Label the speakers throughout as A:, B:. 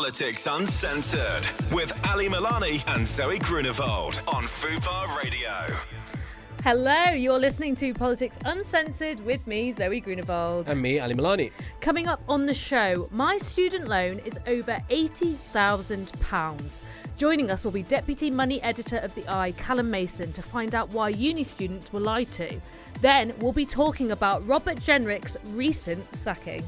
A: Politics Uncensored with Ali Milani and Zoe Grunewald on Fubar Radio.
B: Hello, you're listening to Politics Uncensored with me, Zoe Grunewald.
C: And me, Ali Milani.
B: Coming up on the show, my student loan is over £80,000. Joining us will be Deputy Money Editor of The Eye, Callum Mason, to find out why uni students were lied to. Then we'll be talking about Robert Jenrick's recent sacking.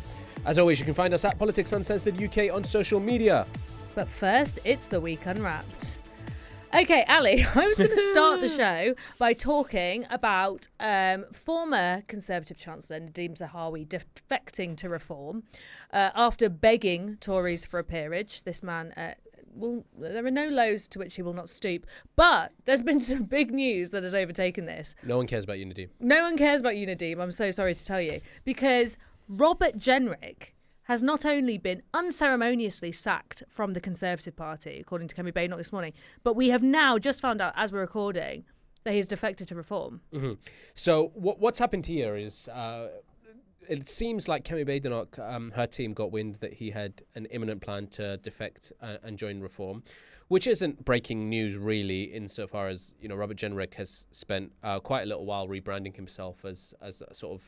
C: As always, you can find us at Politics Uncensored UK on social media.
B: But first, it's the week unwrapped. Okay, Ali, I was going to start the show by talking about former Conservative Chancellor Nadhim Zahawi defecting to reform after begging Tories for a peerage. This man, there are no lows to which he will not stoop. But there's been some big news that has overtaken this.
C: No one cares about you, Nadhim.
B: No one cares about you, Nadhim. I'm so sorry to tell you. Because Robert Jenrick has not only been unceremoniously sacked from the Conservative Party, according to Kemi Badenoch this morning, but we have now just found out, as we're recording, that he's defected to reform.
C: Mm-hmm. So what's happened here is it seems like Kemi Badenoch, her team got wind that he had an imminent plan to defect and join reform, which isn't breaking news really, insofar as Robert Jenrick has spent quite a little while rebranding himself as a sort of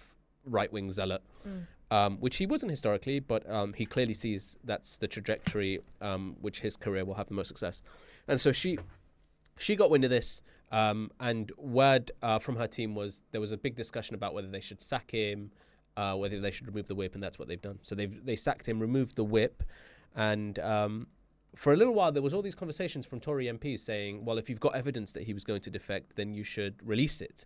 C: right-wing zealot. Which he wasn't historically, but he clearly sees that's the trajectory which his career will have the most success. And so she got wind of this, and word from her team was there was a big discussion about whether they should sack him, whether they should remove the whip, and that's what they've done. So they sacked him, removed the whip, and for a little while there was all these conversations from Tory MPs saying, well, if you've got evidence that he was going to defect, then you should release it.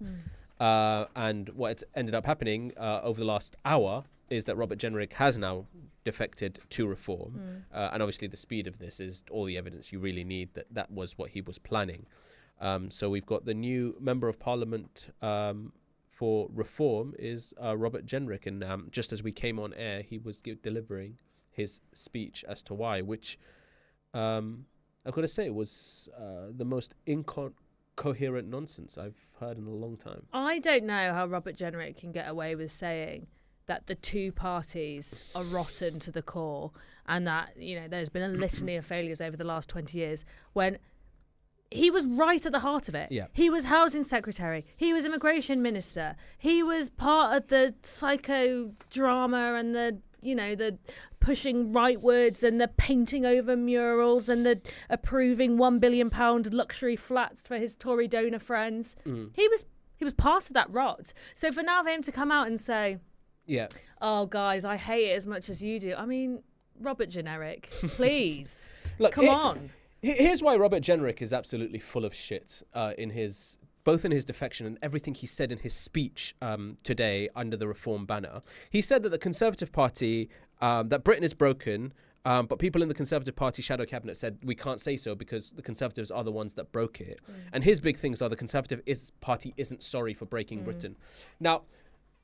C: And what ended up happening over the last hour is that Robert Jenrick has now defected to reform. And obviously the speed of this is all the evidence you really need that was what he was planning. So we've got the new Member of Parliament for Reform is Robert Jenrick. And just as we came on air, he was delivering his speech as to why, which I've got to say was the most incoherent nonsense I've heard in a long time.
B: I don't know how Robert Jenrick can get away with saying that the two parties are rotten to the core and that, there's been a litany of failures over the last 20 years when he was right at the heart of it.
C: Yeah.
B: He was housing secretary. He was immigration minister. He was part of the psychodrama and the pushing rightwards and the painting over murals and the approving £1 billion luxury flats for his Tory donor friends. He was part of that rot. So for him to come out and say,
C: yeah,
B: oh, guys, I hate it as much as you do. I mean, Robert Jenrick, please,
C: Look,
B: come on.
C: Here's why Robert Jenrick is absolutely full of shit both in his defection and everything he said in his speech today under the Reform banner. He said that the Conservative Party, that Britain is broken, but people in the Conservative Party shadow cabinet said we can't say so because the Conservatives are the ones that broke it. And his big things are the Conservative Party isn't sorry for breaking Britain. Now,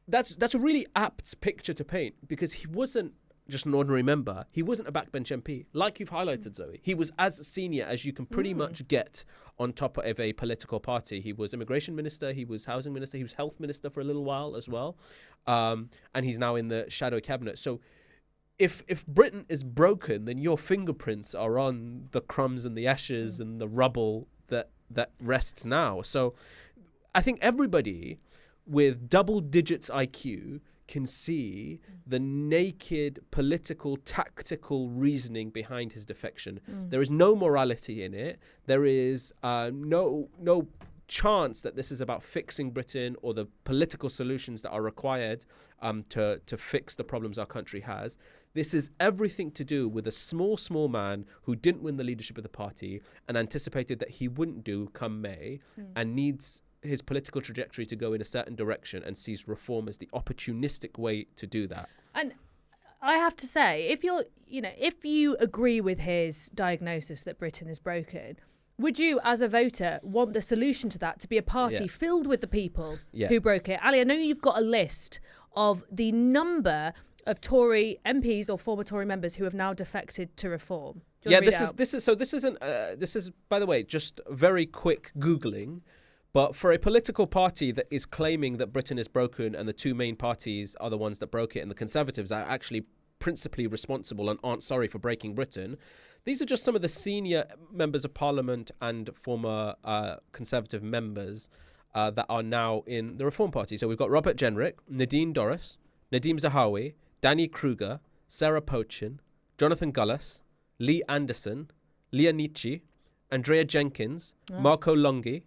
C: that's a really apt picture to paint because he wasn't just an ordinary member. He wasn't a backbench MP. Like you've highlighted, Zoe, he was as senior as you can pretty much get on top of a political party. He was immigration minister, he was housing minister, he was health minister for a little while as well. And he's now in the shadow cabinet. So if Britain is broken, then your fingerprints are on the crumbs and the ashes and the rubble that rests now. So I think everybody with double digits IQ can see the naked political, tactical reasoning behind his defection. There is no morality in it. There is no chance that this is about fixing Britain or the political solutions that are required to fix the problems our country has. This is everything to do with a small man who didn't win the leadership of the party and anticipated that he wouldn't do come May and needs his political trajectory to go in a certain direction and sees reform as the opportunistic way to do that.
B: And I have to say, if you agree with his diagnosis that Britain is broken, would you, as a voter, want the solution to that to be a party filled with the people who broke it? Ali, I know you've got a list of the number of Tory MPs or former Tory members who have now defected to reform. This is by the way just very quick Googling. But for a political party that is claiming that Britain is broken and the two main parties are the ones that broke it and the Conservatives are actually
C: principally responsible and aren't sorry for breaking Britain. These are just some of the senior members of parliament and former Conservative members that are now in the Reform Party. So we've got Robert Jenrick, Nadine Dorris, Nadeem Zahawi, Danny Kruger, Sarah Pochin, Jonathan Gullis, Lee Anderson, Leah Nietzsche, Andrea Jenkins, Marco Longi,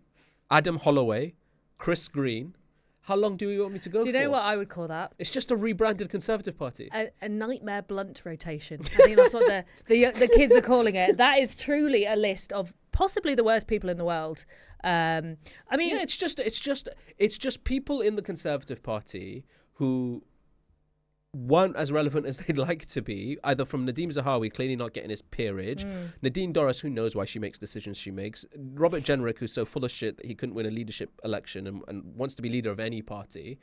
C: Adam Holloway, Chris Green. How long do you want me to go for?
B: Do you know what I would call that?
C: It's just a rebranded Conservative Party.
B: A nightmare blunt rotation. I think that's what the kids are calling it. That is truly a list of possibly the worst people in the world. I mean,
C: yeah, it's just people in the Conservative Party who weren't as relevant as they'd like to be, either from Nadeem Zahawi clearly not getting his peerage, Nadine Dorris, who knows why she makes decisions she makes, Robert Jenrick, who's so full of shit that he couldn't win a leadership election and wants to be leader of any party.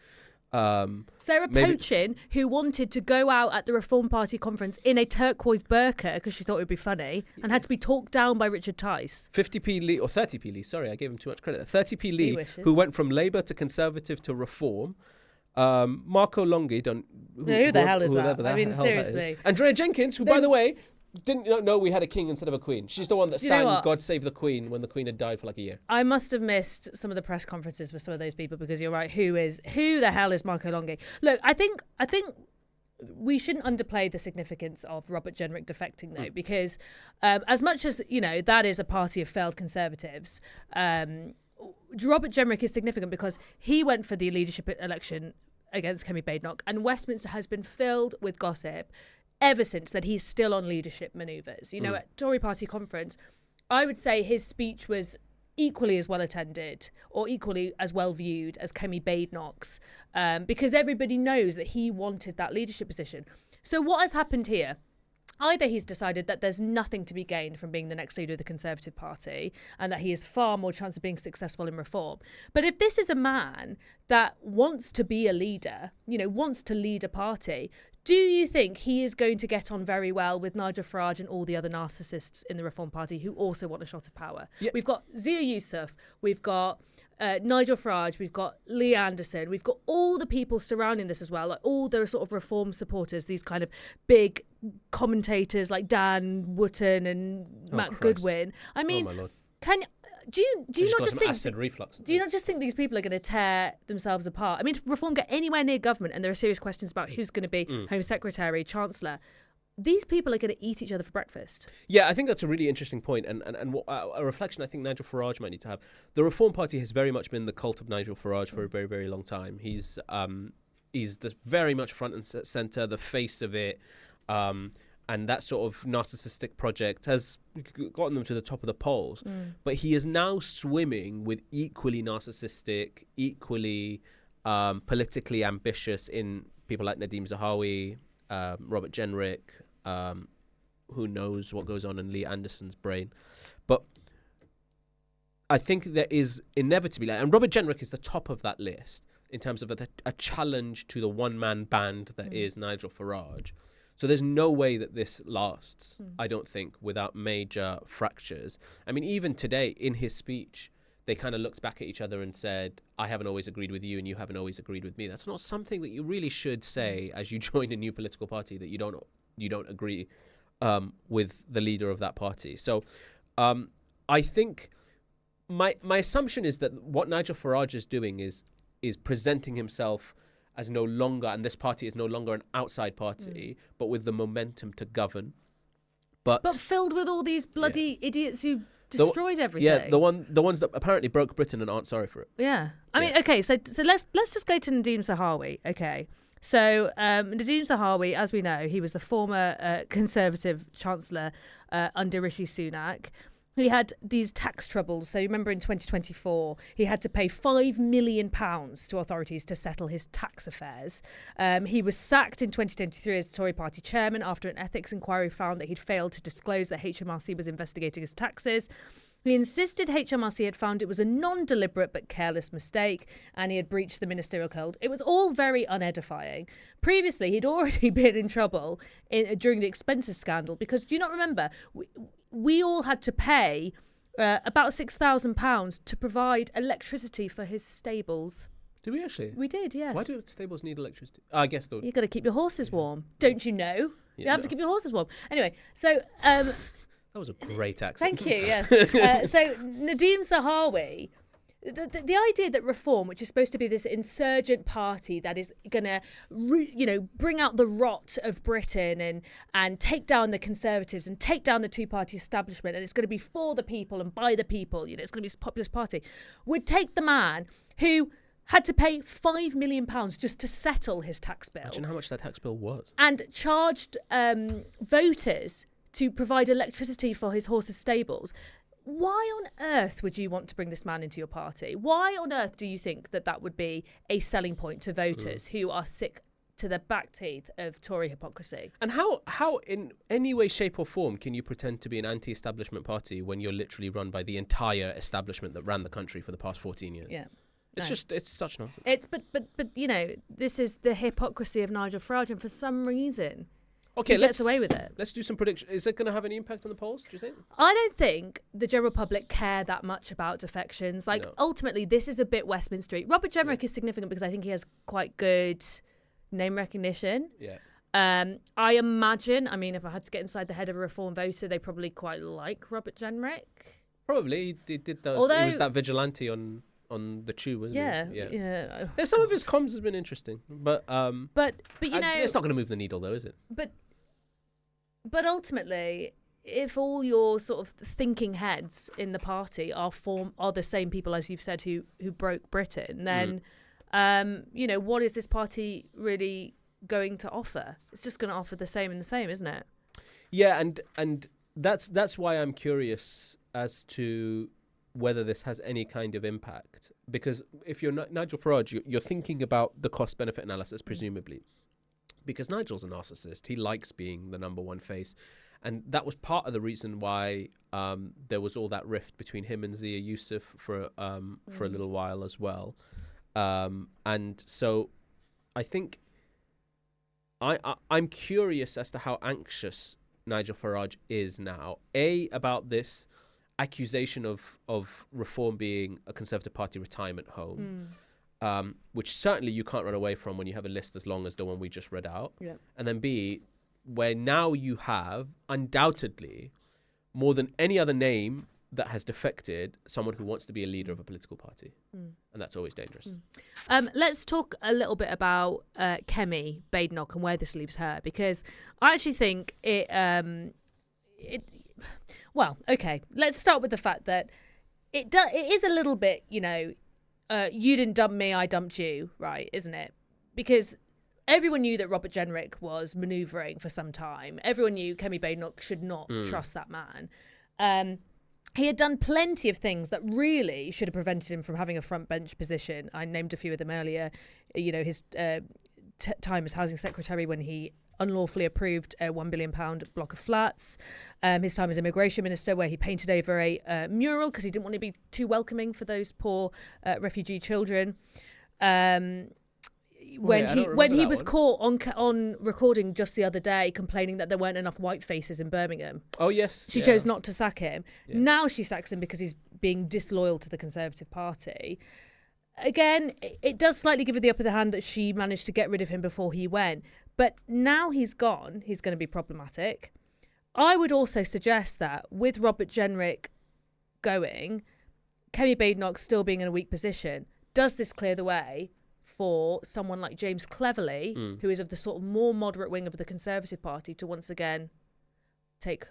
B: Sarah Pochin, who wanted to go out at the Reform Party conference in a turquoise burqa because she thought it would be funny and had to be talked down by Richard Tice.
C: 50p Lee, or 30p Lee, sorry, I gave him too much credit. 30p Lee, who went from Labour to Conservative to Reform. Marco Longi,
B: who the hell is that? I mean, seriously.
C: Andrea Jenkins, who, by the way, didn't know we had a king instead of a queen. She's the one that sang God Save the Queen when the Queen had died for like a year.
B: I must have missed some of the press conferences with some of those people because you're right. Who the hell is Marco Longi? Look, I think we shouldn't underplay the significance of Robert Jenrick defecting, though, because as much as, that is a party of failed Conservatives, Robert Jenrick is significant because he went for the leadership election against Kemi Badenoch, and Westminster has been filled with gossip ever since that he's still on leadership manoeuvres. At Tory party conference, I would say his speech was equally as well attended or equally as well viewed as Kemi Badenoch's, because everybody knows that he wanted that leadership position. So what has happened here? Either he's decided that there's nothing to be gained from being the next leader of the Conservative Party and that he has far more chance of being successful in reform. But if this is a man that wants to be a leader, wants to lead a party, do you think he is going to get on very well with Nigel Farage and all the other narcissists in the Reform Party who also want a shot of power? Yeah. We've got Zia Yusuf, we've got Nigel Farage, we've got Lee Anderson, we've got all the people surrounding this as well, like all the sort of reform supporters, these kind of big commentators like Dan Wootton and Matt Goodwin. I mean,
C: oh my Lord.
B: Do you not just think
C: acid reflux?
B: Do you not just think these people are going to tear themselves apart? I mean, if Reform get anywhere near government and there are serious questions about who's going to be Home Secretary, Chancellor, these people are going to eat each other for breakfast.
C: Yeah, I think that's a really interesting point, and a reflection I think Nigel Farage might need to have. The Reform Party has very much been the cult of Nigel Farage for a very, very long time. He's very much front and centre, the face of it, and that sort of narcissistic project has gotten them to the top of the polls. But he is now swimming with equally narcissistic, equally politically ambitious in people like Nadeem Zahawi, Robert Jenrick, who knows what goes on in Lee Anderson's brain. But I think there is inevitably, and Robert Jenrick is the top of that list in terms of a challenge to the one-man band that is Nigel Farage. So there's no way that this lasts, I don't think, without major fractures. I mean, even today in his speech, they kind of looked back at each other and said, I haven't always agreed with you and you haven't always agreed with me. That's not something that you really should say as you join a new political party, that you don't agree with the leader of that party. So I think my assumption is that what Nigel Farage is doing is presenting himself as no longer, and this party is no longer an outside party, but with the momentum to govern. But
B: filled with all these bloody idiots who destroyed everything.
C: Yeah, the ones that apparently broke Britain and aren't sorry for it.
B: Yeah. I mean, okay, so let's just go to Nadeem Zahawi, okay? So Nadeem Zahawi, as we know, he was the former Conservative Chancellor under Rishi Sunak. He had these tax troubles. So you remember in 2024, he had to pay £5 million to authorities to settle his tax affairs. He was sacked in 2023 as Tory party chairman after an ethics inquiry found that he'd failed to disclose that HMRC was investigating his taxes. He insisted HMRC had found it was a non-deliberate but careless mistake and he had breached the ministerial code. It was all very unedifying. Previously, he'd already been in trouble during the expenses scandal because, do you not remember, we all had to pay about £6,000 to provide electricity for his stables.
C: Did we actually?
B: We did, yes.
C: Why do stables need electricity? I guess though.
B: You've got to keep your horses warm. Don't you know? You have to keep your horses warm. Anyway, so... that
C: was a great accent.
B: Thank you, yes. So Nadeem Zahawi... The idea that Reform, which is supposed to be this insurgent party that is going to, bring out the rot of Britain and take down the Conservatives and take down the two-party establishment, and it's going to be for the people and by the people, it's going to be this populist party, would take the man who had to pay £5 million just to settle his tax bill.
C: Imagine how much that tax bill was.
B: And charged voters to provide electricity for his horses' stables. Why on earth would you want to bring this man into your party? Why on earth do you think that would be a selling point to voters who are sick to the back teeth of Tory hypocrisy?
C: And how in any way, shape or form can you pretend to be an anti-establishment party when you're literally run by the entire establishment that ran the country for the past 14 years?
B: Yeah.
C: It's such nonsense.
B: But this is the hypocrisy of Nigel Farage, and for some reason...
C: Okay,
B: he gets away with it.
C: Let's do some predictions. Is it going to have any impact on the polls, do you think?
B: I don't think the general public care that much about defections. Ultimately, this is a bit Westminster. Robert Jenrick is significant because I think he has quite good name recognition.
C: Yeah.
B: I imagine, if I had to get inside the head of a Reform voter, they probably quite like Robert Jenrick.
C: Probably. He did those. Although, he was that vigilante on the tube, wasn't he?
B: Yeah.
C: Some of his comms has been interesting, but it's not going to move the needle, though, is it?
B: But ultimately, if all your sort of thinking heads in the party are the same people, as you've said, who broke Britain, then what is this party really going to offer? It's just going to offer the same and the same, isn't it?
C: Yeah, and that's why I'm curious as to whether this has any kind of impact. Because if you're Nigel Farage, you're thinking about the cost-benefit analysis, presumably. Because Nigel's a narcissist. He likes being the number one face. And that was part of the reason why there was all that rift between him and Zia Yusuf for a little while as well. And so I think I'm curious as to how anxious Nigel Farage is now. About this accusation of Reform being a Conservative Party retirement home. Which certainly you can't run away from when you have a list as long as the one we just read out. Yeah. And then B, where now you have undoubtedly more than any other name that has defected someone who wants to be a leader of a political party. And that's always dangerous.
B: Let's talk a little bit about Kemi Badenoch and where this leaves her, because I actually think well, okay, let's start with the fact that it is a little bit, you didn't dump me, I dumped you, right, isn't it? Because everyone knew that Robert Jenrick was manoeuvring for some time. Everyone knew Kemi Badenoch should not trust that man. He had done plenty of things that really should have prevented him from having a front bench position. I named a few of them earlier. His time as Housing Secretary when he unlawfully approved a £1 billion block of flats. His time as Immigration Minister, where he painted over a mural because he didn't want to be too welcoming for those poor refugee children. When he was caught on recording just the other day complaining that there weren't enough white faces in Birmingham.
C: Oh, yes.
B: She chose not to sack him. Yeah. Now she sacks him because he's being disloyal to the Conservative Party. Again, it does slightly give her the upper hand that she managed to get rid of him before he went. But now he's gone, he's going to be problematic. I would also suggest that with Robert Jenrick going, Kemi Badenoch still being in a weak position, does this clear the way for someone like James Cleverly, who is of the sort of more moderate wing of the Conservative Party, to once again take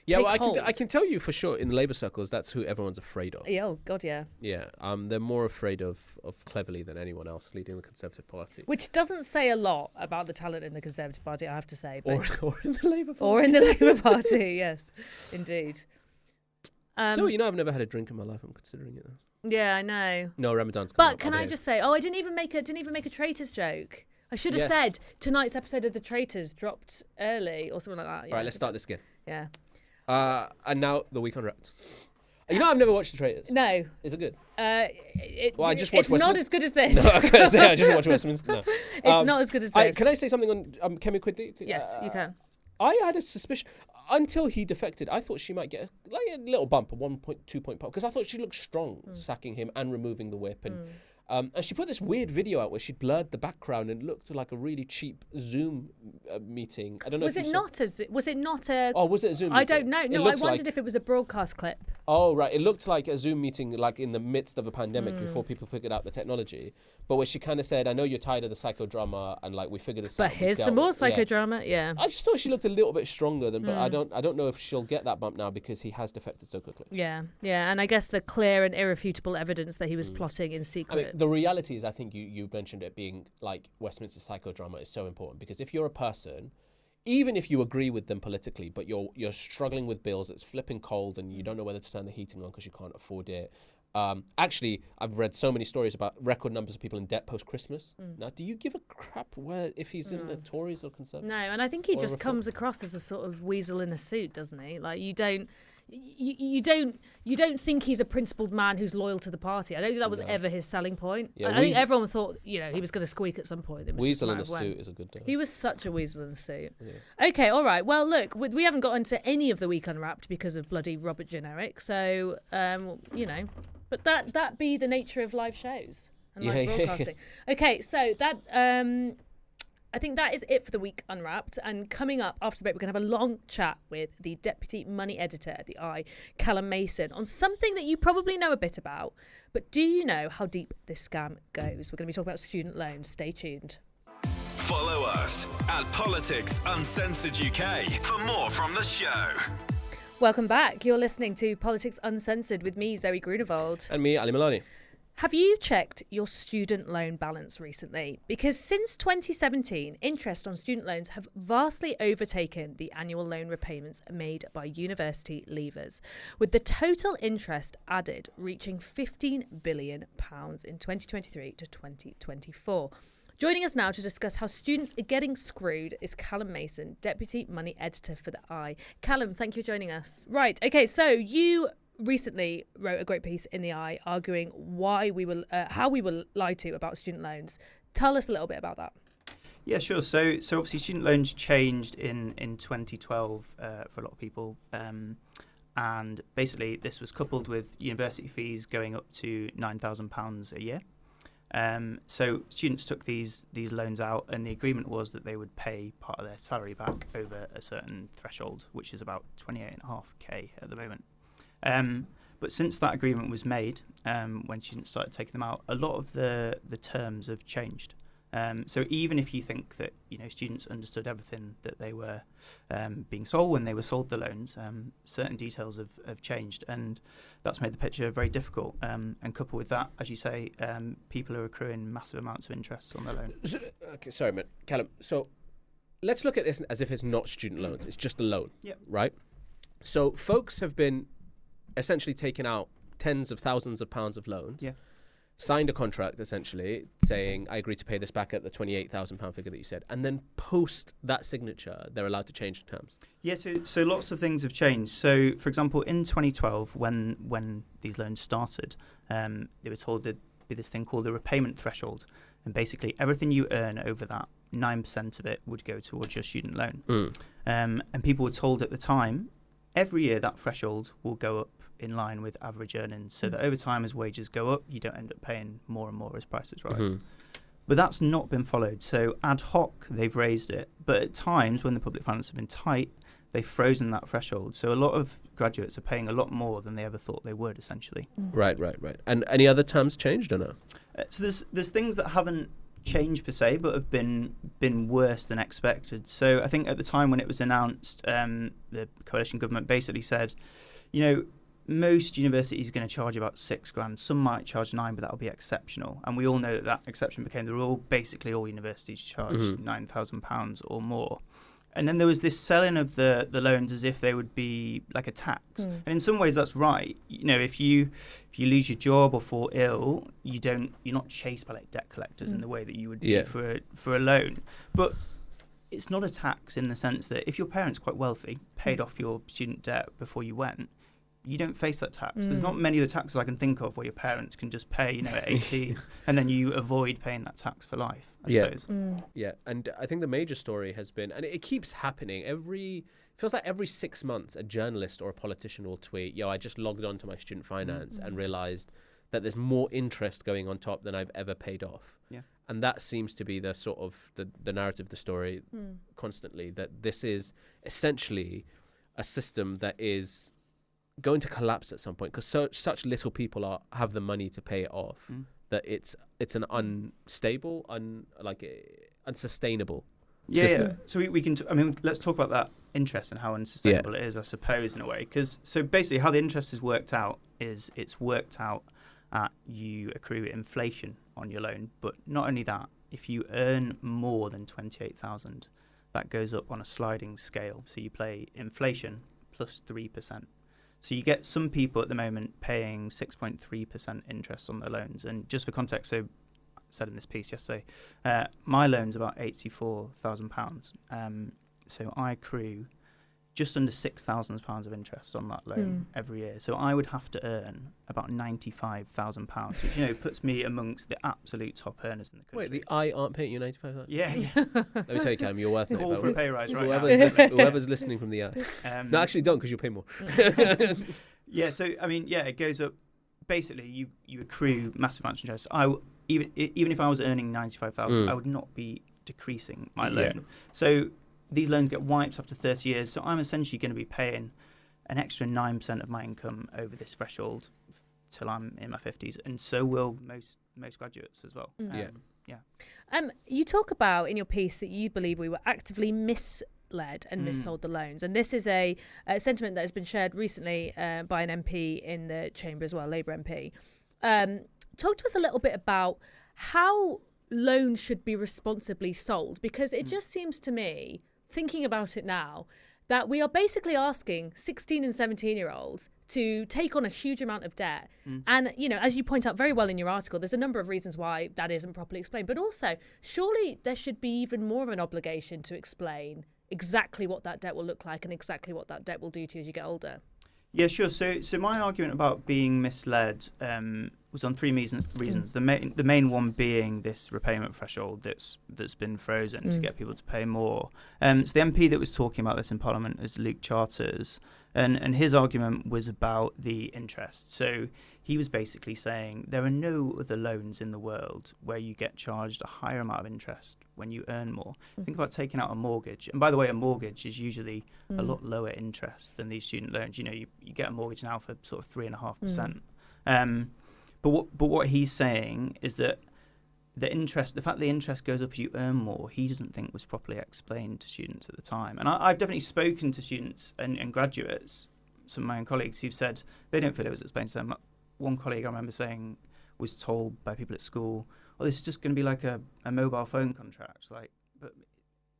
B: hold?
C: I can tell you for sure in the Labour circles that's who everyone's afraid of.
B: Yeah, oh God, yeah.
C: Yeah, they're more afraid of Cleverly than anyone else leading the Conservative Party.
B: Which doesn't say a lot about the talent in the Conservative Party, I have to say. But
C: or in the Labour Party.
B: Or in the Labour Party, yes, indeed.
C: So, I've never had a drink in my life. I'm considering it, though.
B: Yeah, I know.
C: No, Ramadan's coming
B: But can I just say, I didn't even make a traitors joke. I should have said tonight's episode of The Traitors dropped early or something like that. Yeah,
C: all right, let's start this again.
B: Yeah.
C: And now the week unwrapped. I've never watched The Traitors.
B: No.
C: Is it good?
B: I
C: just watched
B: it's not as good as this.
C: No, I just watched Westminster now.
B: It's not as good as this.
C: Can I say something on Kemi Badenoch?
B: Yes, you can.
C: I had a suspicion until he defected. I thought she might get a little bump, a 1.2 point pop, because I thought she looked strong sacking him and removing the whip. And And she put this weird video out where she blurred the background and it looked like a really cheap Zoom meeting. I don't know.
B: Was it not a? Was it not a?
C: Oh, was it a Zoom meeting?
B: I don't know. No, I wondered if it was a broadcast clip.
C: Oh, right. It looked like a Zoom meeting, like in the midst of a pandemic before people figured out the technology. But where she kind of said, I know you're tired of the psychodrama and like we figured this out.
B: But here's some more psychodrama. Yeah.
C: I just thought she looked a little bit stronger than, but I don't know if she'll get that bump now because he has defected so quickly.
B: Yeah. Yeah. And I guess the clear and irrefutable evidence that he was plotting in secret.
C: I mean, the reality is, I think you mentioned it being like Westminster psychodrama is so important because if you're a person, even if you agree with them politically, but you're struggling with bills, it's flipping cold and you don't know whether to turn the heating on because you can't afford it. Actually, I've read so many stories about record numbers of people in debt post-Christmas. Now, do you give a crap if he's in the Tories or Conservatives?
B: No, and I think he just comes across as a sort of weasel in a suit, doesn't he? Like you don't think he's a principled man who's loyal to the party. I don't think that was ever his selling point.
C: Yeah,
B: I think everyone thought, he was going to squeak at some point. It was
C: weasel in a suit is a good term.
B: He was such a weasel in a suit. Yeah. Okay, all right. Well, look, we haven't got into any of the week unwrapped because of bloody Robert Jenrick. So, but that be the nature of live shows and live broadcasting. Okay, so that I think that is it for the week unwrapped. And coming up after the break, we're going to have a long chat with the deputy money editor at the Eye, Callum Mason, on something that you probably know a bit about. But do you know how deep this scam goes? We're going to be talking about student loans. Stay tuned.
A: Follow us at Politics Uncensored UK for more from the show.
B: Welcome back. You're listening to Politics Uncensored with me, Zoe Grunewald.
C: And me, Ali Malani.
B: Have you checked your student loan balance recently? Because since 2017, interest on student loans have vastly overtaken the annual loan repayments made by university leavers, with the total interest added reaching £15 billion in 2023 to 2024. Joining us now to discuss how students are getting screwed is Callum Mason, Deputy Money Editor for the Eye. Callum, thank you for joining us. Right, okay, so you recently wrote a great piece in the Eye arguing how we were lied to about student loans. Tell us a little bit about that.
D: Yeah, sure. So obviously student loans changed in 2012 for a lot of people. And basically this was coupled with university fees going up to £9,000 a year. So students took these loans out and the agreement was that they would pay part of their salary back over a certain threshold, which is about 28.5k at the moment. But since that agreement was made, when students started taking them out, a lot of the terms have changed. So even if you think that students understood everything that they were being sold when they were sold the loans, certain details have changed, and that's made the picture very difficult. And coupled with that, as you say, people are accruing massive amounts of interest on their loan.
C: Okay, sorry, man, Callum. So let's look at this as if it's not student loans; it's just a loan, right? So folks have been essentially taken out tens of thousands of pounds of loans. Yeah. Signed a contract essentially saying, I agree to pay this back at the £28,000 figure that you said. And then post that signature, they're allowed to change the terms.
D: Yeah, so lots of things have changed. So, for example, in 2012, when these loans started, they were told there'd be this thing called a repayment threshold. And basically everything you earn over that, 9% of it would go towards your student loan. And people were told at the time, every year that threshold will go up in line with average earnings, so that over time as wages go up, you don't end up paying more and more as prices rise. But that's not been followed. So ad hoc, they've raised it. But at times when the public finances have been tight, they've frozen that threshold. So a lot of graduates are paying a lot more than they ever thought they would, essentially.
C: Right. And any other terms changed or no?
D: So there's things that haven't changed per se, but have been worse than expected. So I think at the time when it was announced, the coalition government basically said, most universities are going to charge about £6,000. Some might charge 9, but that'll be exceptional. And we all know that exception became the rule. Basically, all universities charged £9,000 or more. And then there was this selling of the loans as if they would be like a tax. And in some ways, that's right. If you lose your job or fall ill, you're not chased by like debt collectors in the way that you would be for a loan. But it's not a tax in the sense that if your parents quite wealthy, paid off your student debt before you went, you don't face that tax. There's not many of the taxes I can think of where your parents can just pay, at 18, and then you avoid paying that tax for life, I suppose.
C: Yeah, and I think the major story has been, and it keeps happening, feels like every 6 months a journalist or a politician will tweet, I just logged on to my student finance and realised that there's more interest going on top than I've ever paid off.
D: Yeah.
C: And that seems to be the sort of the narrative, the story constantly, that this is essentially a system that is going to collapse at some point because such little people have the money to pay it off that it's an unstable, unsustainable system.
D: Yeah. So we can. Let's talk about that interest and how unsustainable it is, I suppose, in a way. Because so basically, how the interest is worked out is it's worked out at you accrue inflation on your loan, but not only that, if you earn more than 28,000, that goes up on a sliding scale. So you play inflation plus 3%. So you get some people at the moment paying 6.3% interest on their loans. And just for context, so I said in this piece yesterday, my loan's about £84,000. So I accrue just under £6,000 of interest on that loan every year. So I would have to earn about £95,000, which puts me amongst the absolute top earners in the country.
C: Wait, the I aren't paying you 95,000?
D: Yeah.
C: Let me tell you, Callum, you're worth it.
D: All for a pay rise right now.
C: Whoever's listening from the I. No, actually don't, because you'll pay more.
D: Yeah, so it goes up. Basically, you accrue massive amounts of interest. Even if I was earning 95,000, I would not be decreasing my loan. Yeah. So these loans get wiped after 30 years. So I'm essentially going to be paying an extra 9% of my income over this threshold till I'm in my 50s, and so will most graduates as well.
B: You talk about in your piece that you believe we were actively misled and missold the loans, and this is a sentiment that has been shared recently by an MP in the chamber as well, Labour MP. Talk to us a little bit about how loans should be responsibly sold, because it just seems to me, thinking about it now, that we are basically asking 16 and 17-year-olds to take on a huge amount of debt. And, as you point out very well in your article, there's a number of reasons why that isn't properly explained. But also, surely there should be even more of an obligation to explain exactly what that debt will look like and exactly what that debt will do to you as you get older.
D: Yeah, sure. So my argument about being misled was on three reasons. The main one being this repayment threshold that's been frozen to get people to pay more. So the MP that was talking about this in Parliament is Luke Charters, and his argument was about the interest. So he was basically saying there are no other loans in the world where you get charged a higher amount of interest when you earn more. Think about taking out a mortgage. And by the way, a mortgage is usually a lot lower interest than these student loans. You get a mortgage now for sort of 3.5%. But what he's saying is that the fact the interest goes up as you earn more, he doesn't think was properly explained to students at the time. And I've definitely spoken to students and graduates, some of my own colleagues, who've said they don't feel it was explained to them. One colleague I remember saying was told by people at school, this is just going to be like a mobile phone contract. But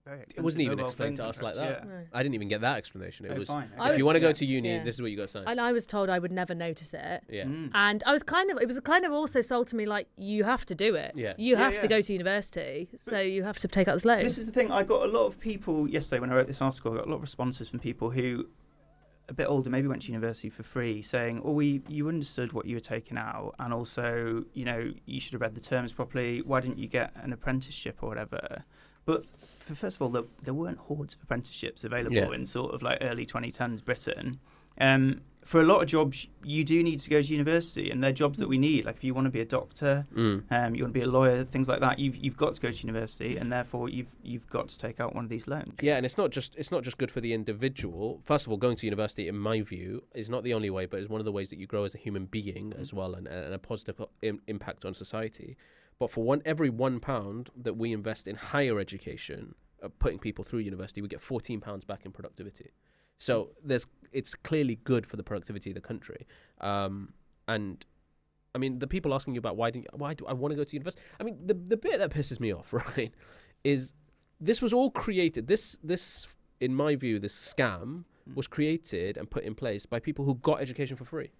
D: very expensive.
C: It wasn't even explained to us like that.
D: Yeah.
C: No. I didn't even get that explanation. It was,
D: fine.
C: if you want to go to uni, this is what you got to sign.
B: And I was told I would never notice it.
C: Yeah.
B: And it was kind of also sold to me like, you have to do it.
C: Yeah.
B: You have to go to university, so you have to take out this loan.
D: This is the thing. I got a lot of people yesterday when I wrote this article. I got a lot of responses from people who, a bit older, maybe went to university for free, saying, you understood what you were taking out, and also, you should have read the terms properly. Why didn't you get an apprenticeship or whatever? But first of all, there weren't hordes of apprenticeships available in sort of like early 2010s Britain. For a lot of jobs, you do need to go to university, and they're jobs that we need. Like if you want to be a doctor, you want to be a lawyer, things like that, you've got to go to university, and therefore you've got to take out one of these loans.
C: Yeah, and it's not just good for the individual. First of all, going to university, in my view, is not the only way, but it's one of the ways that you grow as a human being as well, and a positive impact on society. But for every £1 that we invest in higher education, putting people through university, we get £14 back in productivity. So it's clearly good for the productivity of the country. And I mean, the people asking you about why do I want to go to university? I mean, the bit that pisses me off, right, is this was all created. This in my view, this scam was created and put in place by people who got education for free.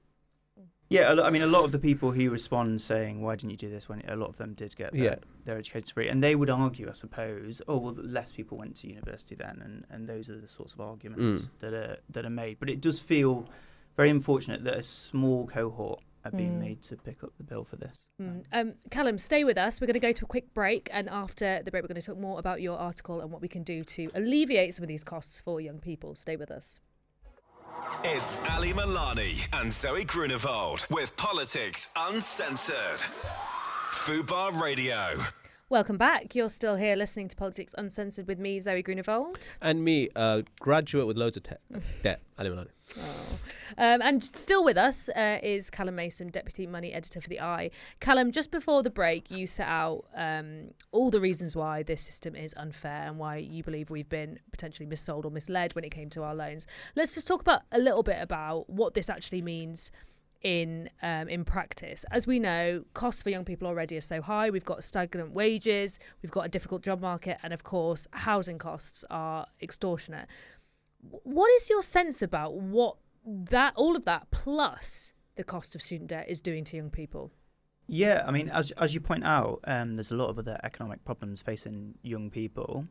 D: Yeah, I mean, a lot of the people who respond saying, why didn't you do this, when a lot of them did get their education free. And they would argue, I suppose, less people went to university then. And those are the sorts of arguments that are made. But it does feel very unfortunate that a small cohort are being made to pick up the bill for this.
B: Callum, stay with us. We're going to go to a quick break. And after the break, we're going to talk more about your article and what we can do to alleviate some of these costs for young people. Stay with us.
A: It's Ali Milani and Zoe Grunewald with Politics Uncensored. Fubar Radio.
B: Welcome back. You're still here listening to Politics Uncensored with me, Zoe Grunewald.
C: And me, graduate with loads of debt, Ali Milani.
B: Oh. And still with us is Callum Mason, Deputy Money Editor for The Eye. Callum, just before the break, you set out all the reasons why this system is unfair and why you believe we've been potentially missold or misled when it came to our loans. Let's just talk about a little bit about what this actually means in practice. As we know, costs for young people already are so high. We've got stagnant wages, we've got a difficult job market, and of course, housing costs are extortionate. What is your sense about what all of that plus the cost of student debt is doing to young people?
D: Yeah, I mean, as you point out, there's a lot of other economic problems facing young people.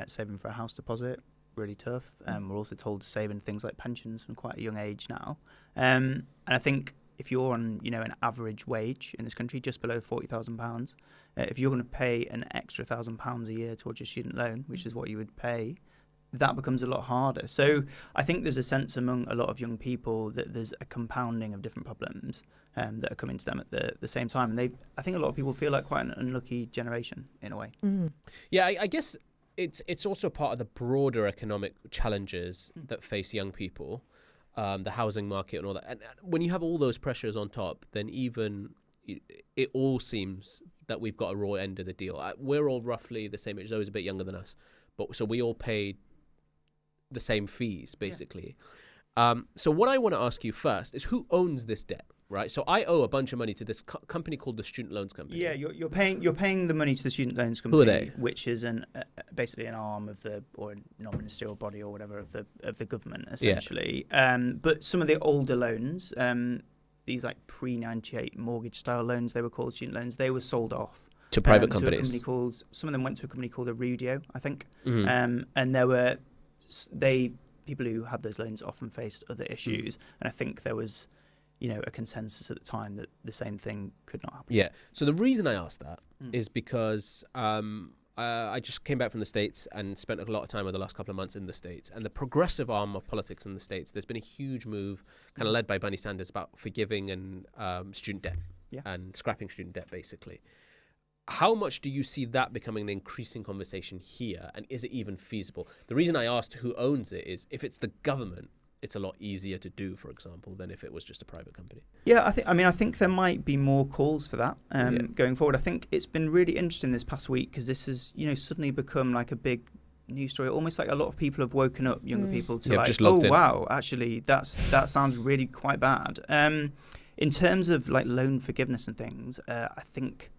D: Saving for a house deposit, really tough. We're also told to save in things like pensions from quite a young age now. And I think if you're on, an average wage in this country, just below £40,000, if you're going to pay an extra £1,000 a year towards your student loan, which is what you would pay, that becomes a lot harder. So I think there's a sense among a lot of young people that there's a compounding of different problems that are coming to them at the same time. And I think a lot of people feel like quite an unlucky generation in a way.
B: Mm.
C: Yeah, I guess it's also part of the broader economic challenges that face young people, the housing market and all that. And when you have all those pressures on top, then even it all seems that we've got a raw end of the deal. We're all roughly the same age. Zoe's a bit younger than us, but so we all paid the same fees, basically. Yeah. So what I want to ask you first is who owns this debt, right? So I owe a bunch of money to this company called the Student Loans Company.
D: Yeah, you're paying the money to the Student Loans Company.
C: Who are they? Which
D: is basically an arm of or a non-ministerial body or whatever of the government, essentially. Yeah. But some of the older loans, these like pre-98 mortgage-style loans, they were called student loans, they were sold off.
C: To private companies.
D: To a company called, some of them went to a company called Arudio, I think.
C: Mm-hmm.
D: And people who had those loans often faced other issues. And I think there was, a consensus at the time that the same thing could not happen.
C: Yeah. So the reason I asked that is because I just came back from the States and spent a lot of time over the last couple of months in the States. And the progressive arm of politics in the States, there's been a huge move kind of led by Bernie Sanders about forgiving and student debt and scrapping student debt, basically. How much do you see that becoming an increasing conversation here, and is it even feasible? The reason I asked who owns it is if it's the government, it's a lot easier to do, for example, than if it was just a private company.
D: Yeah, I think there might be more calls for that going forward. I think it's been really interesting this past week because this has, suddenly become like a big news story. Almost like a lot of people have woken up, younger people, to wow, actually, that sounds really quite bad. In terms of like loan forgiveness and things, I think.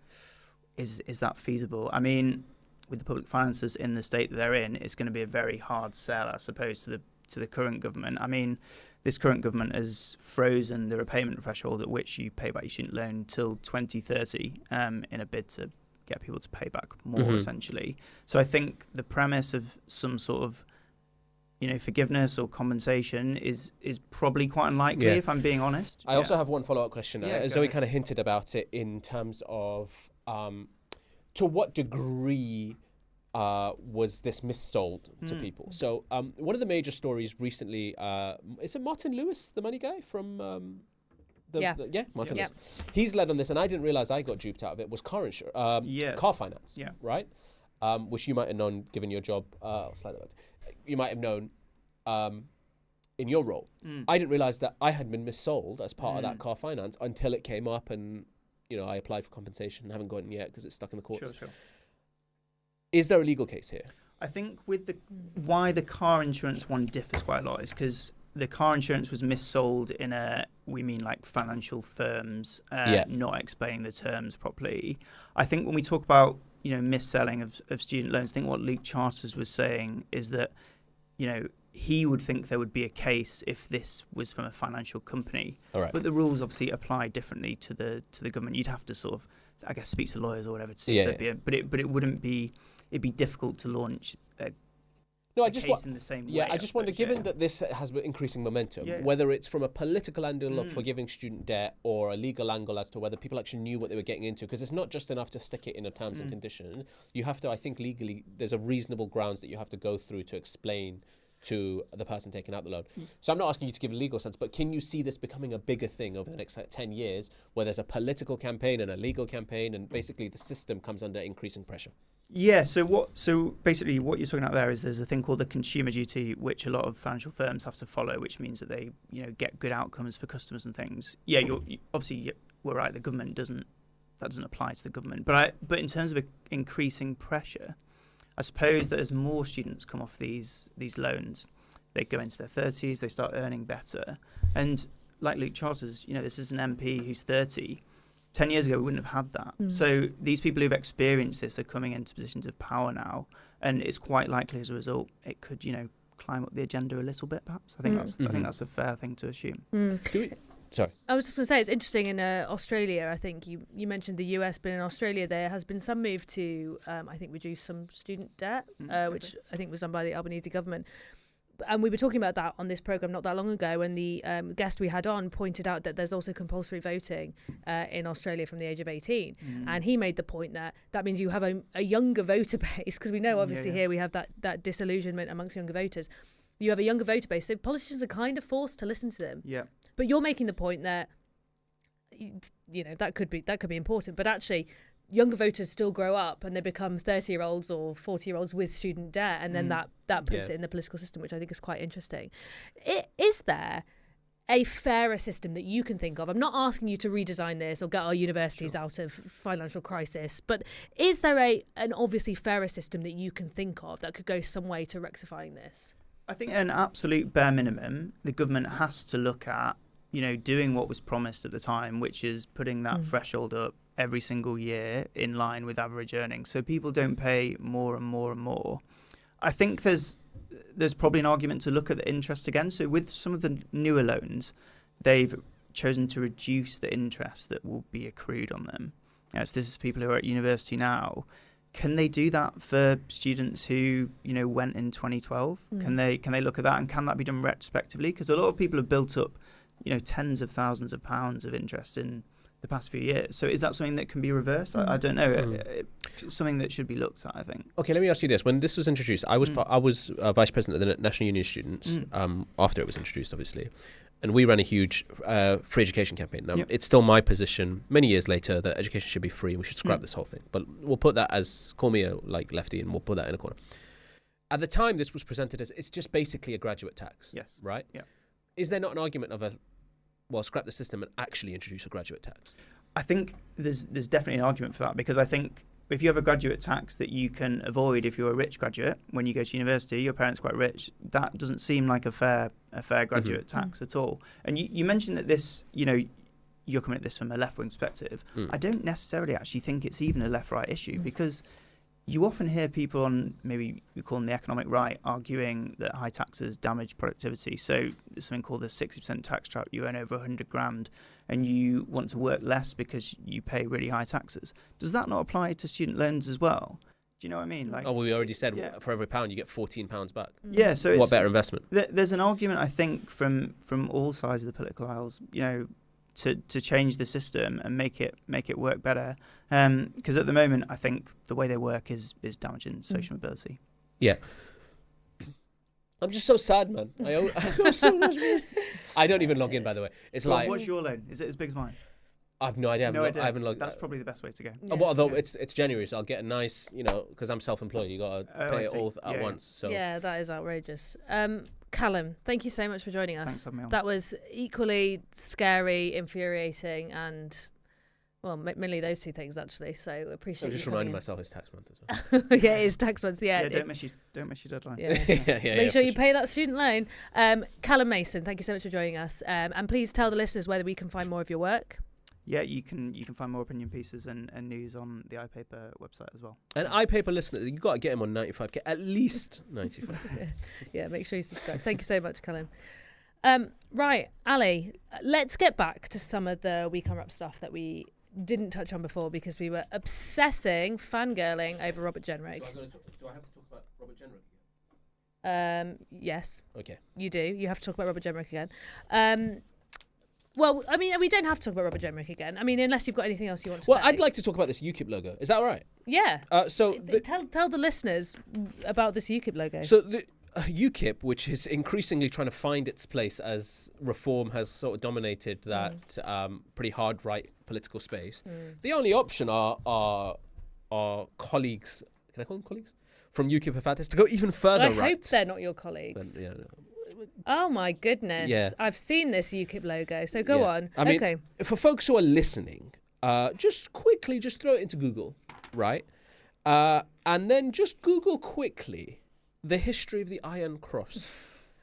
D: Is that feasible? I mean, with the public finances in the state that they're in, it's going to be a very hard sell, I suppose, to the current government. I mean, this current government has frozen the repayment threshold at which you pay back your student loan till 2030 in a bid to get people to pay back more, essentially. So I think the premise of some sort of forgiveness or compensation is probably quite unlikely, if I'm being honest.
C: I also have one follow-up question. Zoe kind of hinted about it in terms of to what degree was this missold to people? So one of the major stories recently, is it Martin Lewis, the money guy from Martin Lewis. He's led on this, and I didn't realize I got duped out of it, was car finance, right? Which you might have known, given your job, you might have known in your role. I didn't realize that I had been missold as part of that car finance until it came up and I applied for compensation and haven't gotten it yet because it's stuck in the courts.
D: Sure.
C: Is there a legal case here?
D: I think with why the car insurance one differs quite a lot is because the car insurance was missold in like financial firms not explaining the terms properly. I think when we talk about, mis-selling of student loans, I think what Luke Charters was saying is that, he would think there would be a case if this was from a financial company.
C: All right.
D: But the rules obviously apply differently to the government. You'd have to sort of, I guess, speak to lawyers or whatever to see if there'd be but it wouldn't be. It'd be difficult to launch a case in the same way.
C: I just wonder, given that this has increasing momentum, whether it's from a political angle of forgiving student debt or a legal angle as to whether people actually knew what they were getting into, because it's not just enough to stick it in a terms and conditions. You have to, I think, legally, there's a reasonable grounds that you have to go through to explain to the person taking out the loan. So I'm not asking you to give a legal sense, but can you see this becoming a bigger thing over the next 10 years where there's a political campaign and a legal campaign and basically the system comes under increasing pressure?
D: Yeah, so basically what you're talking about there is there's a thing called the consumer duty, which a lot of financial firms have to follow, which means that they, get good outcomes for customers and things. Yeah, we're right, the government doesn't apply to the government. But in terms of increasing pressure, I suppose that as more students come off these loans, they go into their 30s, they start earning better. And like Luke Charters, this is an MP who's 30. 10 years ago, we wouldn't have had that. So these people who've experienced this are coming into positions of power now. And it's quite likely as a result, it could, climb up the agenda a little bit, perhaps. I think that's a fair thing to assume.
C: Sorry.
B: I was just going to say, it's interesting in Australia, I think you mentioned the US, but in Australia there has been some move to, I think, reduce some student debt, which I think was done by the Albanese government. And we were talking about that on this programme not that long ago, and the guest we had on pointed out that there's also compulsory voting in Australia from the age of 18. And he made the point that means you have a younger voter base, because we know obviously here we have that disillusionment amongst younger voters. You have a younger voter base, so politicians are kind of forced to listen to them.
D: Yeah.
B: But you're making the point that that could be important, but actually younger voters still grow up and they become 30-year-olds or 40-year-olds with student debt, and then that puts it in the political system, which I think is quite interesting. Is there a fairer system that you can think of? I'm not asking you to redesign this or get our universities out of financial crisis, but is there an obviously fairer system that you can think of that could go some way to rectifying this?
D: I think at an absolute bare minimum, the government has to look at, doing what was promised at the time, which is putting that threshold up every single year in line with average earnings, so people don't pay more and more and more. I think there's probably an argument to look at the interest again. So with some of the newer loans, they've chosen to reduce the interest that will be accrued on them. So this is people who are at university now. Can they do that for students who went in 2012? Can they look at that, and can that be done retrospectively? Because a lot of people have built up tens of thousands of pounds of interest in the past few years. So is that something that can be reversed? I don't know. It's something that should be looked at, I think.
C: Okay, let me ask you this. When this was introduced, I was vice president of the National Union of Students after it was introduced, obviously. And we ran a huge free education campaign. Now, it's still my position many years later that education should be free and we should scrap this whole thing. But we'll put that as, call me a lefty, and we'll put that in a corner. At the time, this was presented as it's just basically a graduate tax.
D: Yes.
C: Right?
D: Yeah.
C: Is there not an argument of scrap the system and actually introduce a graduate tax?
D: I think there's definitely an argument for that, because I think if you have a graduate tax that you can avoid if you're a rich graduate, when you go to university, your parents are quite rich, that doesn't seem like a fair graduate tax at all. And you mentioned that this, you're coming at this from a left-wing perspective. I don't necessarily actually think it's even a left-right issue, because you often hear people on, maybe we call them the economic right, arguing that high taxes damage productivity. So there's something called the 60% tax trap. You earn over 100 grand and you want to work less because you pay really high taxes. Does that not apply to student loans as well? Do you know what I mean?
C: We already said for every pound you get £14 back.
D: Yeah, so
C: what better investment?
D: There's an argument, I think, from all sides of the political aisles, to change the system and make it work better. Because at the moment, I think the way they work is damaging social mobility.
C: Yeah. I'm just so sad, man. I owe so much money. I don't even log in, by the way. It's
D: what's your loan? Is it as big as mine?
C: I have no idea. I haven't logged.
D: That's probably the best way to go.
B: Yeah.
C: Although it's January, so I'll get a nice, because I'm self-employed. You got to pay it all at once. So
B: yeah, that is outrageous. Callum, thank you so much for joining us.
D: Thanks for having me on.
B: That was equally scary, infuriating, and mainly those two things actually. So appreciate.
C: I'm just
B: you
C: reminding
B: coming
C: myself it's tax month as
B: well. Yeah, it's tax month. Yeah,
D: don't miss your deadline.
B: Yeah. Make sure you pay that student loan. Callum Mason, thank you so much for joining us. And please tell the listeners whether we can find more of your work.
D: Yeah, you can find more opinion pieces and news on the iPaper website as well.
C: And iPaper listeners, you got to get him on 95k, at least 95.
B: Yeah, make sure you subscribe. Thank you so much, Callum. Right, Ali, let's get back to some of the Week Unwrapped stuff that we didn't touch on before because we were fangirling over Robert Jenrick.
C: Do I have to talk about Robert Jenrick again?
B: Yes.
C: Okay.
B: You do. You have to talk about Robert Jenrick again. Well, I mean, we don't have to talk about Robert Jenrick again. I mean, unless you've got anything else you want to say.
C: Well, I'd like to talk about this UKIP logo. Is that all right?
B: Yeah.
C: So
B: tell the listeners about this UKIP logo.
C: So UKIP, which is increasingly trying to find its place as reform has sort of dominated that pretty hard right political space, the only option are colleagues. Can I call them colleagues? From UKIP have had is to go even further
B: I
C: right.
B: hope they're not your colleagues.
C: Then,
B: Oh my goodness.
C: Yeah.
B: I've seen this UKIP logo, so go on.
C: I mean,
B: okay.
C: for folks who are listening, just quickly, just throw it into Google, right? And then just Google quickly the history of the Iron Cross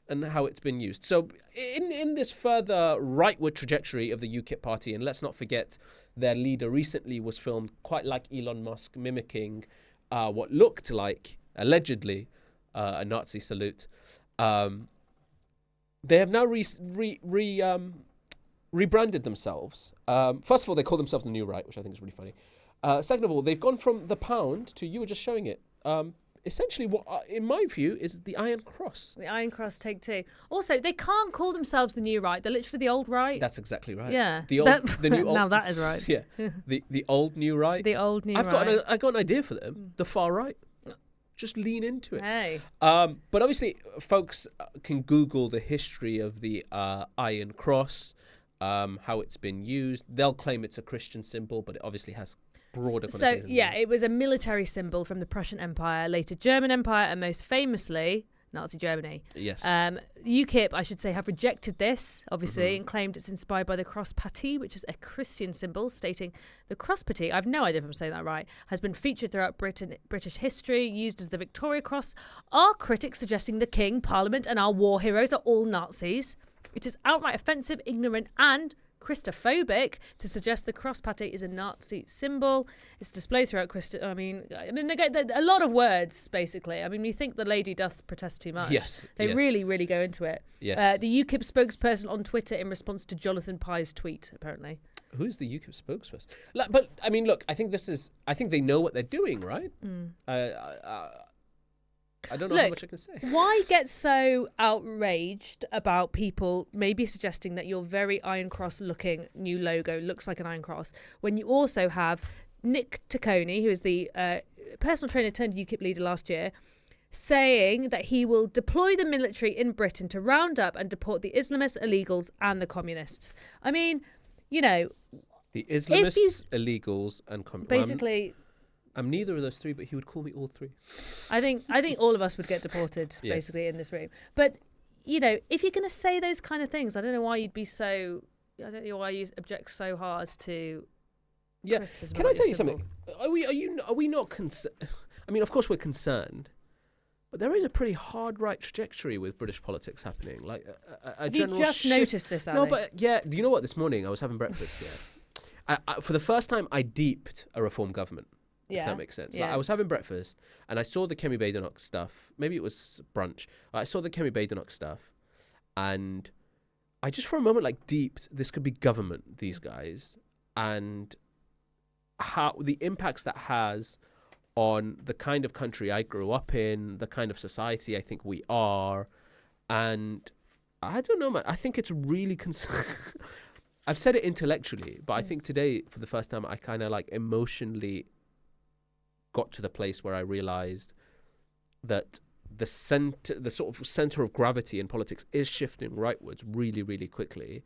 C: and how it's been used. So in this further rightward trajectory of the UKIP party, and let's not forget their leader recently was filmed quite like Elon Musk, mimicking what looked like, allegedly, a Nazi salute. They have now rebranded themselves. First of all, they call themselves the New Right, which I think is really funny. Second of all, they've gone from the pound to, you were just showing it, essentially what, in my view, is the Iron Cross.
B: The Iron Cross, take two. Also, they can't call themselves the New Right. They're literally the Old Right.
C: That's exactly right.
B: Yeah.
C: The new old.
B: Now that is right.
C: Yeah. The old New Right.
B: The old New
C: I've
B: Right.
C: I got an idea for them. The far right. Just lean into it.
B: Hey.
C: But obviously, folks can Google the history of the Iron Cross, how it's been used. They'll claim it's a Christian symbol, but it obviously has broader connotations.
B: So, yeah, it was a military symbol from the Prussian Empire, later German Empire, and most famously, Nazi Germany.
C: Yes.
B: UKIP, I should say, have rejected this, obviously, and claimed it's inspired by the cross patty, which is a Christian symbol, stating the cross patty, I've no idea if I'm saying that right, has been featured throughout British history, used as the Victoria Cross. Our critics suggesting the King, Parliament, and our war heroes are all Nazis. It is outright offensive, ignorant, and Christophobic to suggest the cross patty is a Nazi symbol. It's displayed throughout I mean, they get a lot of words, basically. I mean, you think the lady doth protest too much.
C: Yes.
B: They really, really go into it.
C: Yes.
B: The UKIP spokesperson on Twitter in response to Jonathan Pye's tweet, apparently.
C: Who's the UKIP spokesperson? But, I mean, look, I think they know what they're doing, right? I don't know how much I can say.
B: Why get so outraged about people maybe suggesting that your very Iron Cross looking new logo looks like an Iron Cross when you also have Nick Tacconi, who is the personal trainer turned UKIP leader last year, saying that he will deploy the military in Britain to round up and deport the Islamists, illegals and the communists. I mean, you know...
C: The Islamists, illegals and communists.
B: Basically...
C: I'm neither of those three, but he would call me all three.
B: I think all of us would get deported, basically, in this room. But, you know, if you're going to say those kind of things, I don't know why you'd be so... I don't know why you object so hard to criticism.
C: Can I tell you something? Are we not concerned? I mean, of course we're concerned, but there is a pretty hard right trajectory with British politics happening. Like a general
B: you just noticed this, Ali?
C: No, but yeah, do you know what? This morning I was having breakfast, I for the first time, I deeped a reform government. If that makes sense. Like, I was having breakfast and I saw the Kemi Badenoch stuff. Maybe it was brunch. I saw the Kemi Badenoch stuff and I just for a moment deeped this could be government, these guys, and how the impacts that has on the kind of country I grew up in, the kind of society I think we are. And I don't know, man. I think it's really I've said it intellectually, but I think today, for the first time, I kind of emotionally got to the place where I realized that the sort of center of gravity in politics is shifting rightwards really, really quickly.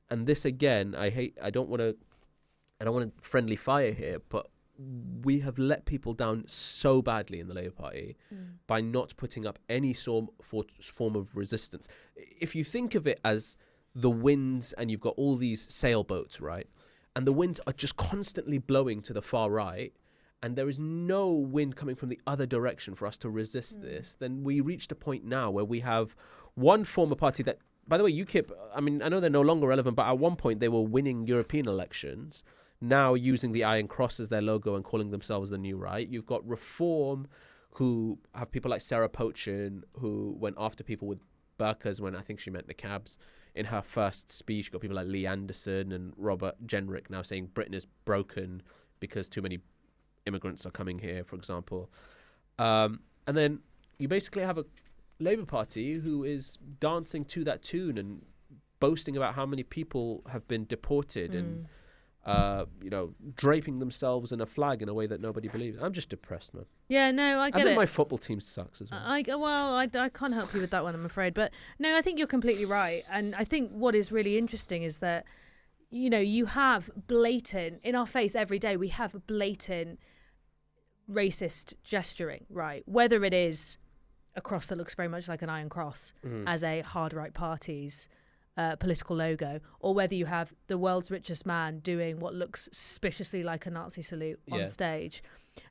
C: And this again, I don't want to friendly fire here, but we have let people down so badly in the Labour Party by not putting up any form of resistance. If you think of it as the winds and you've got all these sailboats, right? And the winds are just constantly blowing to the far right, and there is no wind coming from the other direction for us to resist this, then we reached a point now where we have one former party that, by the way, UKIP, I mean, I know they're no longer relevant, but at one point they were winning European elections, now using the Iron Cross as their logo and calling themselves the New Right. You've got Reform, who have people like Sarah Pochin, who went after people with burqas when I think she meant niqabs in her first speech. You've got people like Lee Anderson and Robert Jenrick now saying Britain is broken because too many immigrants are coming here, for example. And then you basically have a Labour Party who is dancing to that tune and boasting about how many people have been deported and draping themselves in a flag in a way that nobody believes. I'm just depressed, man.
B: Yeah, no, I get
C: And then
B: it.
C: my football team sucks as well.
B: I can't help you with that one, I'm afraid. But no, I think you're completely right. And I think what is really interesting is that, you have blatant, in our face every day, we have blatant racist gesturing, right? Whether it is a cross that looks very much like an iron cross as a hard right party's political logo, or whether you have the world's richest man doing what looks suspiciously like a Nazi salute on stage.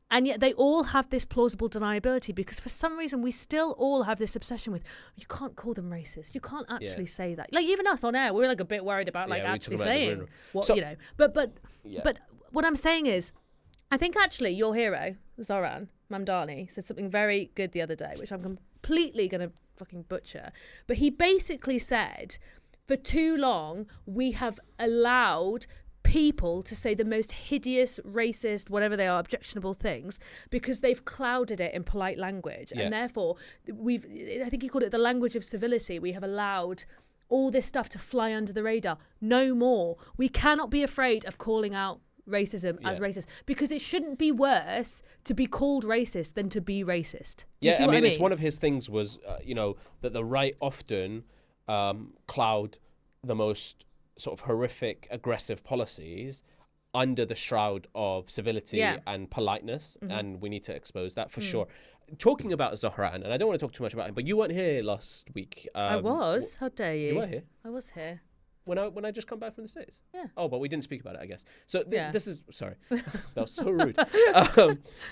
B: And yet they all have this plausible deniability, because for some reason we still all have this obsession with, you can't call them racist. You can't actually say that. Like even us on air, we're like a bit worried about actually saying what, But what I'm saying is, I think actually your hero, Zoran Mamdani, said something very good the other day, which I'm completely going to fucking butcher. But he basically said, for too long, we have allowed people to say the most hideous, racist, whatever they are, objectionable things, because they've clouded it in polite language. And therefore, I think he called it the language of civility. We have allowed all this stuff to fly under the radar. No more. We cannot be afraid of calling out racism as racist, because it shouldn't be worse to be called racist than to be racist.
C: I mean, it's one of his things was, that the right often cloud the most sort of horrific, aggressive policies under the shroud of civility and politeness, and we need to expose that for sure. Talking about Zohran, and I don't want to talk too much about him, but you weren't here last week.
B: I was. How dare you?
C: You were here.
B: I was here.
C: When I just come back from the States?
B: Yeah.
C: Oh, but we didn't speak about it, I guess. So this is... Sorry. That was so rude.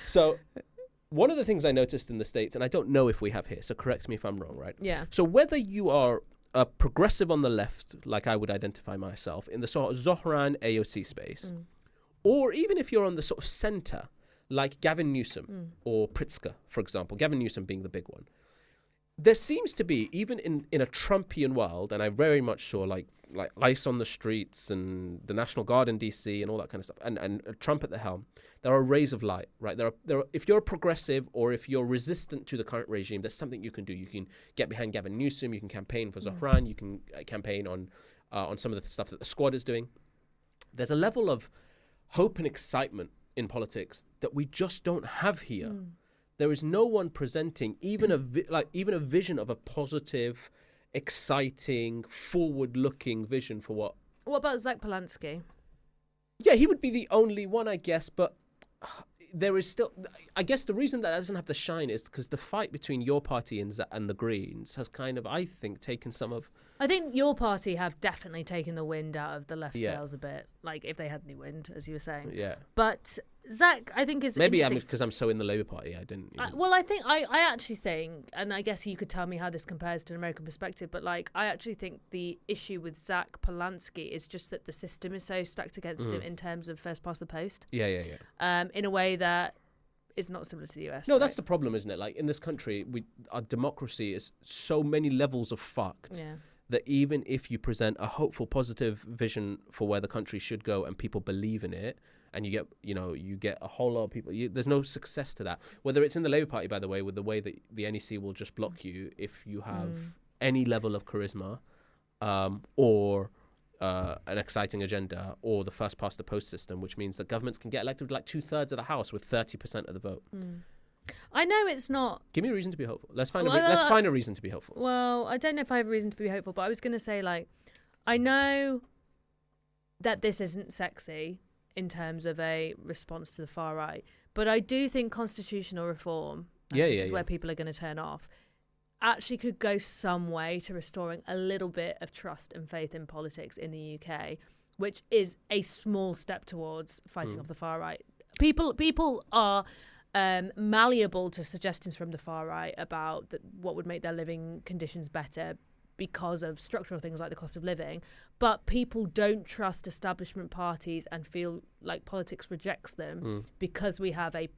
C: So one of the things I noticed in the States, and I don't know if we have here, so correct me if I'm wrong, right?
B: Yeah.
C: So whether you are a progressive on the left, like I would identify myself, in the sort of Zohran AOC space, or even if you're on the sort of centre, like Gavin Newsom or Pritzker, for example, Gavin Newsom being the big one, there seems to be, even in a Trumpian world, and I very much saw like ICE on the streets and the National Guard in DC and all that kind of stuff, and Trump at the helm, there are rays of light, right? There are, if you're a progressive or if you're resistant to the current regime, there's something you can do. You can get behind Gavin Newsom, you can campaign for Zohran, you can campaign on some of the stuff that the squad is doing. There's a level of hope and excitement in politics that we just don't have here. There is no one presenting even a vision of a positive, exciting, forward-looking vision for what.
B: What about Zach Polanski?
C: Yeah, he would be the only one, I guess, but there is still... I guess the reason that doesn't have to shine is because the fight between your party and the Greens has kind of, I think, taken some of...
B: I think your party have definitely taken the wind out of the left sails a bit, like if they had any wind, as you were saying.
C: Yeah.
B: But Zach, I think is
C: maybe because I'm so in the Labour Party, I didn't.
B: Well, I actually think, and I guess you could tell me how this compares to an American perspective, but like I actually think the issue with Zach Polanski is just that the system is so stacked against him in terms of first past the post.
C: Yeah.
B: In a way that is not similar to the US.
C: No, that's the problem, isn't it? Like in this country, our democracy is so many levels of fucked.
B: Yeah.
C: That even if you present a hopeful, positive vision for where the country should go and people believe in it, and you get a whole lot of people, there's no success to that. Whether it's in the Labour Party, by the way, with the way that the NEC will just block you if you have any level of charisma or an exciting agenda or the first past the post system, which means that governments can get elected with like 2/3 of the House with 30% of the vote.
B: I know it's not...
C: Give me a reason to be hopeful. Let's find a reason to be hopeful.
B: Well, I don't know if I have a reason to be hopeful, but I was going to say, like, I know that this isn't sexy in terms of a response to the far right, but I do think constitutional reform, this is where people are going to turn off, actually could go some way to restoring a little bit of trust and faith in politics in the UK, which is a small step towards fighting off the far right. People are... malleable to suggestions from the far right about what would make their living conditions better because of structural things like the cost of living, but people don't trust establishment parties and feel like politics rejects them because we have a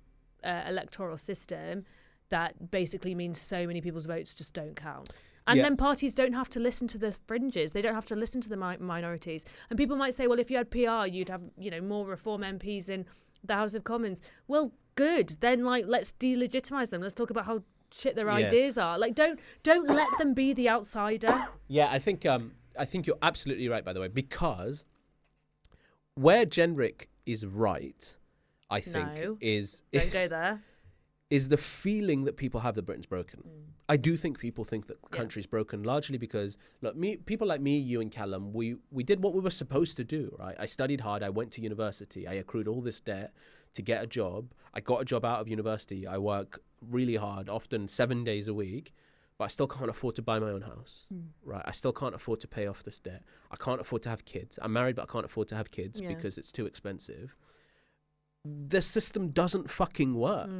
B: electoral system that basically means so many people's votes just don't count. And then parties don't have to listen to the fringes. They don't have to listen to the minorities. And people might say, well, if you had PR, you'd have more Reform MPs in the House of Commons. Well, good. Then let's delegitimize them. Let's talk about how shit their ideas are. Like don't let them be the outsider.
C: Yeah, I think you're absolutely right, by the way, because where Jenrick is right, I think,
B: No.
C: is
B: Don't go there.
C: is the feeling that people have that Britain's broken. I do think people think that the country's broken largely because, look, people like me, you and Callum, we did what we were supposed to do, right? I studied hard. I went to university. I accrued all this debt to get a job. I got a job out of university. I work really hard, often 7 days a week, but I still can't afford to buy my own house, right? I still can't afford to pay off this debt. I can't afford to have kids. I'm married, but I can't afford to have kids because it's too expensive. The system doesn't fucking work.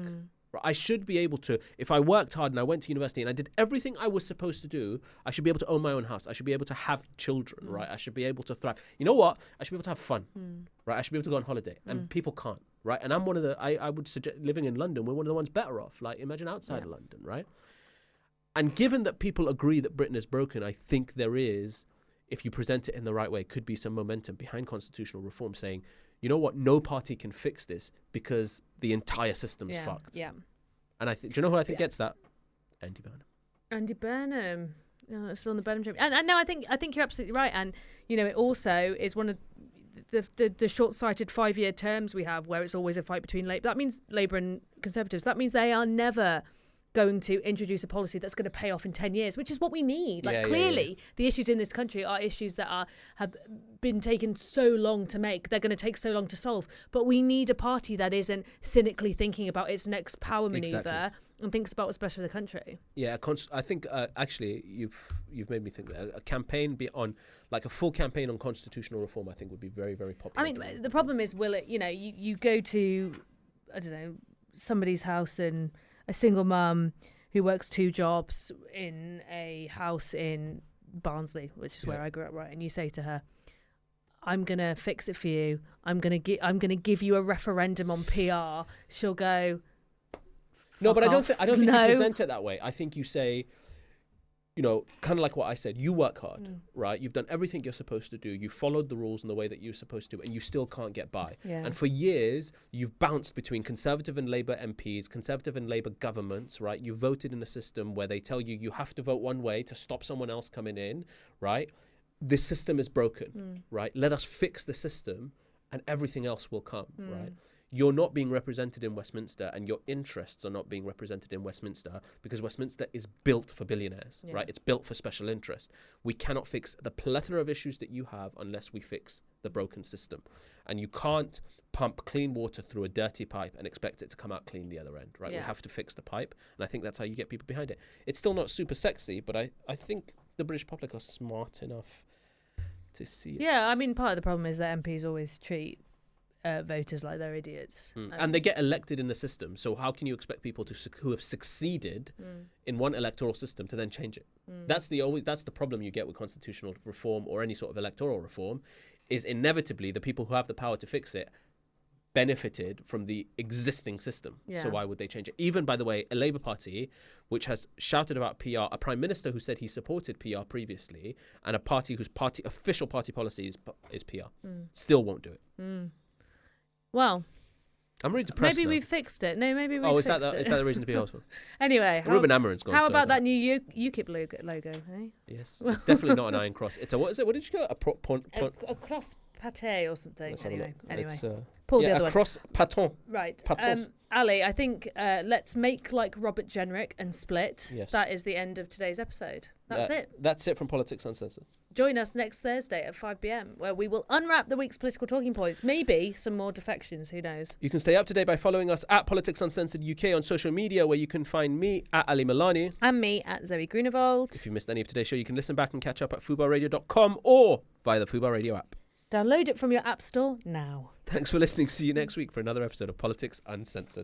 C: I should be able to, if I worked hard and I went to university and I did everything I was supposed to do, I should be able to own my own house. I should be able to have children, right? I should be able to thrive. You know what? I should be able to have fun, right? I should be able to go on holiday. And people can't, right? And I'm one of the, I would suggest, living in London, we're one of the ones better off. Like, imagine outside of London, right? And given that people agree that Britain is broken, I think there is, if you present it in the right way, could be some momentum behind constitutional reform saying, you know what, no party can fix this because the entire system's fucked.
B: Yeah.
C: And I think, do you know who I think gets that? Andy Burnham.
B: Andy Burnham. Yeah, that's still on the Burnham train. And no, I think you're absolutely right. And you know, it also is one of the short-sighted 5-year terms we have, where it's always a fight between Labour. That means Labour and Conservatives. That means they are never going to introduce a policy that's going to pay off in 10 years, which is what we need. Like, clearly, the issues in this country are issues that have been taken so long to make. They're going to take so long to solve. But we need a party that isn't cynically thinking about its next power maneuver and thinks about what's best for the country.
C: Yeah, I think actually you've made me think that a campaign like a full campaign on constitutional reform, I think would be very, very popular.
B: I mean, the problem is, will it? You know, you go to, I don't know, somebody's house and a single mum who works 2 jobs in a house in Barnsley, which is where I grew up, right? And you say to her, "I'm gonna fix it for you. I'm gonna give you a referendum on PR." She'll go,
C: no, but I don't think you
B: No.
C: present it that way. I think you say, you know, kind of like what I said. You work hard, right? You've done everything you're supposed to do. You followed the rules in the way that you're supposed to, and you still can't get by.
B: Yeah.
C: And for years, you've bounced between Conservative and Labour MPs, Conservative and Labour governments, right? You voted in a system where they tell you have to vote one way to stop someone else coming in, right? This system is broken, right? Let us fix the system and everything else will come, right? You're not being represented in Westminster and your interests are not being represented in Westminster because Westminster is built for billionaires, right? It's built for special interest. We cannot fix the plethora of issues that you have unless we fix the broken system. And you can't pump clean water through a dirty pipe and expect it to come out clean the other end, right? We have to fix the pipe. And I think that's how you get people behind it. It's still not super sexy, but I think the British public are smart enough to see it.
B: Yeah, I mean, part of the problem is that MPs always treat voters like they're idiots.
C: And they get elected in the system. So how can you expect people who have succeeded in one electoral system to then change it? That's the problem you get with constitutional reform or any sort of electoral reform, is inevitably the people who have the power to fix it benefited from the existing system.
B: Yeah.
C: So why would they change it? Even, by the way, a Labour Party, which has shouted about PR, a Prime Minister who said he supported PR previously, and a party whose official party policy is PR, still won't do it.
B: Well,
C: I'm really depressed.
B: maybe
C: now.
B: we fixed it. No, maybe we
C: is
B: fixed
C: that
B: it.
C: is that the reason to be hopeful?
B: Anyway,
C: Ruben Amorim's gone.
B: how
C: so
B: about that new UKIP logo? Eh?
C: Yes, it's definitely not an iron cross. It's a, what is it? What did you call it?
B: A cross pate or something.
C: Let's have a look.
B: Anyway,
C: It's,
B: pull the other
C: a
B: one.
C: cross paton.
B: Right.
C: Patons.
B: Ali, I think let's make like Robert Jenrick and split.
C: Yes.
B: That is the end of today's episode. That's it.
C: That's it from Politics Uncensored.
B: Join us next Thursday at 5 p.m, where we will unwrap the week's political talking points. Maybe some more defections. Who knows?
C: You can stay up to date by following us at Politics Uncensored UK on social media, where you can find me at Ali Milani.
B: And me at Zoe Grunewald.
C: If you missed any of today's show, you can listen back and catch up at FubarRadio.com or via the Fubar Radio app.
B: Download it from your app store now.
C: Thanks for listening. See you next week for another episode of Politics Uncensored.